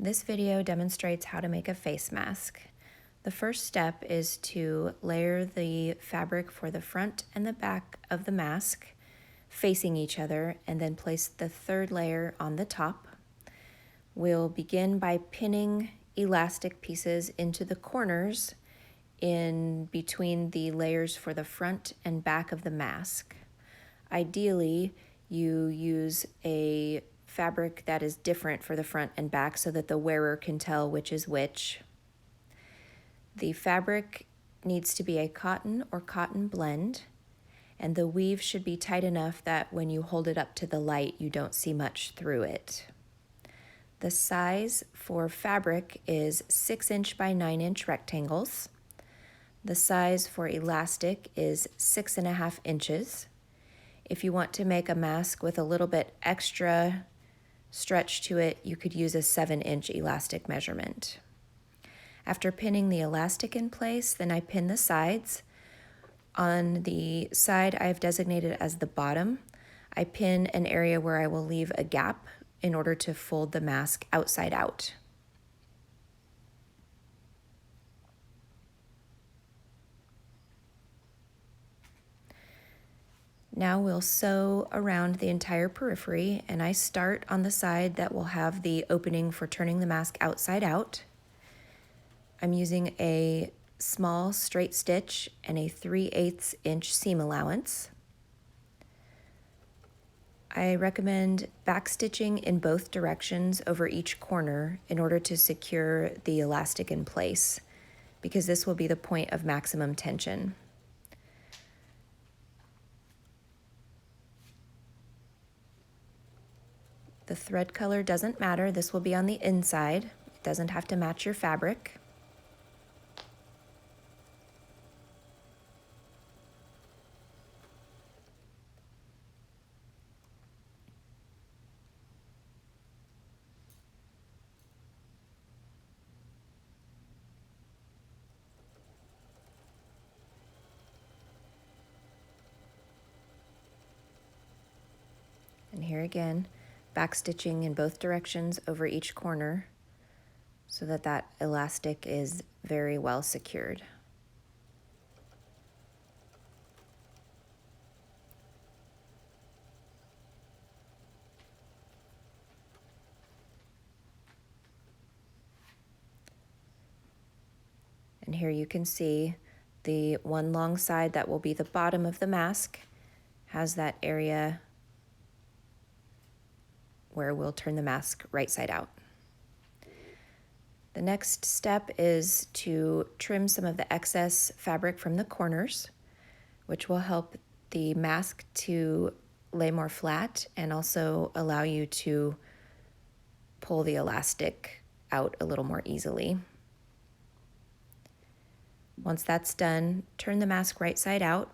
This video demonstrates how to make a face mask. The first step is to layer the fabric for the front and the back of the mask facing each other and then place the third layer on the top. We'll begin by pinning elastic pieces into the corners in between the layers for the front and back of the mask. Ideally, you use a fabric that is different for the front and back so that the wearer can tell which is which. The fabric needs to be a cotton or cotton blend, and the weave should be tight enough that when you hold it up to the light, you don't see much through it. The size for fabric is 6" by 9" rectangles. The size for elastic is 6½ inches. If you want to make a mask with a little bit extra stretch to it, you could use a 7" elastic measurement. After pinning the elastic in place, then I pin the sides. On the side I've designated as the bottom, I pin an area where I will leave a gap in order to fold the mask outside out. Now we'll sew around the entire periphery, and I start on the side that will have the opening for turning the mask outside out. I'm using a small straight stitch and a 3/8 inch seam allowance. I recommend backstitching in both directions over each corner in order to secure the elastic in place, because this will be the point of maximum tension. The thread color doesn't matter. This will be on the inside. It doesn't have to match your fabric. And here again, backstitching in both directions over each corner so that that elastic is very well secured. And here you can see the one long side that will be the bottom of the mask has that area where we'll turn the mask right side out. The next step is to trim some of the excess fabric from the corners, which will help the mask to lay more flat and also allow you to pull the elastic out a little more easily. Once that's done, turn the mask right side out.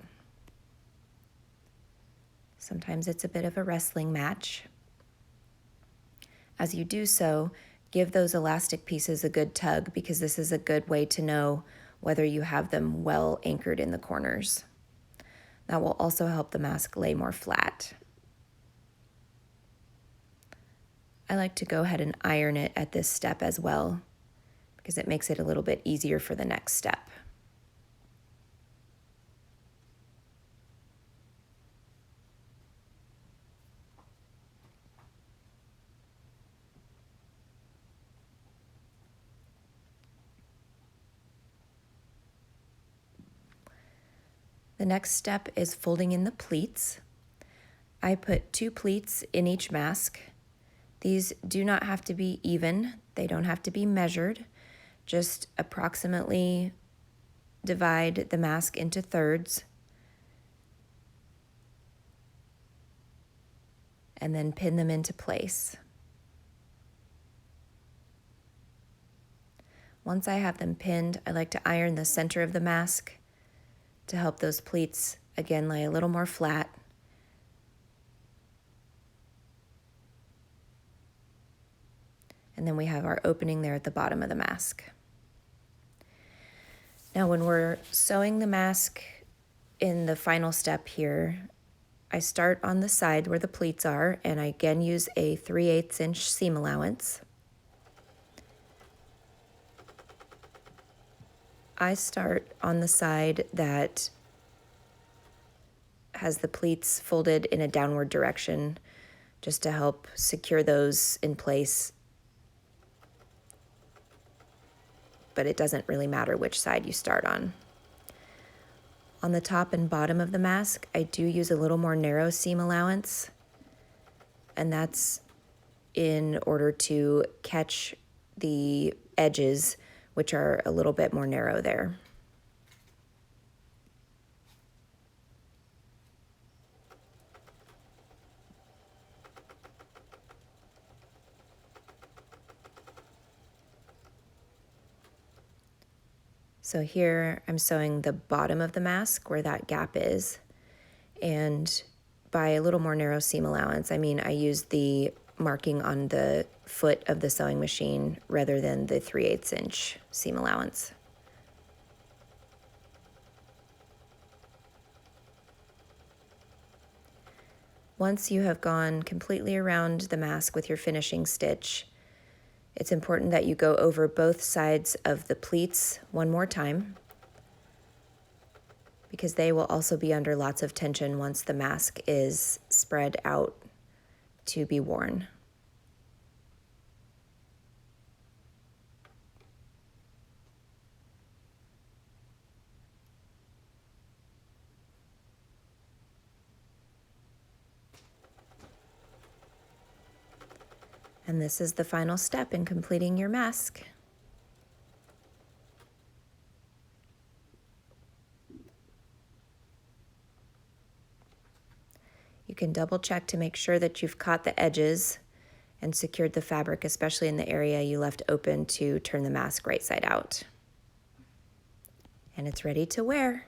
Sometimes it's a bit of a wrestling match. As you do so, give those elastic pieces a good tug, because this is a good way to know whether you have them well anchored in the corners. That will also help the mask lay more flat. I like to go ahead and iron it at this step as well, because it makes it a little bit easier for the next step. The next step is folding in the pleats. I put 2 pleats in each mask. These do not have to be even. They don't have to be measured. Just approximately divide the mask into thirds and then pin them into place. Once I have them pinned, I like to iron the center of the mask to help those pleats again lay a little more flat. And then we have our opening there at the bottom of the mask. Now when we're sewing the mask in the final step here, I start on the side where the pleats are, and I again use a 3/8 inch seam allowance. I start on the side that has the pleats folded in a downward direction just to help secure those in place. But it doesn't really matter which side you start on. On the top and bottom of the mask, I do use a little more narrow seam allowance, and that's in order to catch the edges, which are a little bit more narrow there. So here I'm sewing the bottom of the mask where that gap is, and by a little more narrow seam allowance, I mean I use the marking on the foot of the sewing machine rather than the 3/8 inch seam allowance. Once you have gone completely around the mask with your finishing stitch, it's important that you go over both sides of the pleats one more time, because they will also be under lots of tension once the mask is spread out to be worn. And this is the final step in completing your mask. You can double check to make sure that you've caught the edges and secured the fabric, especially in the area you left open to turn the mask right side out. And it's ready to wear.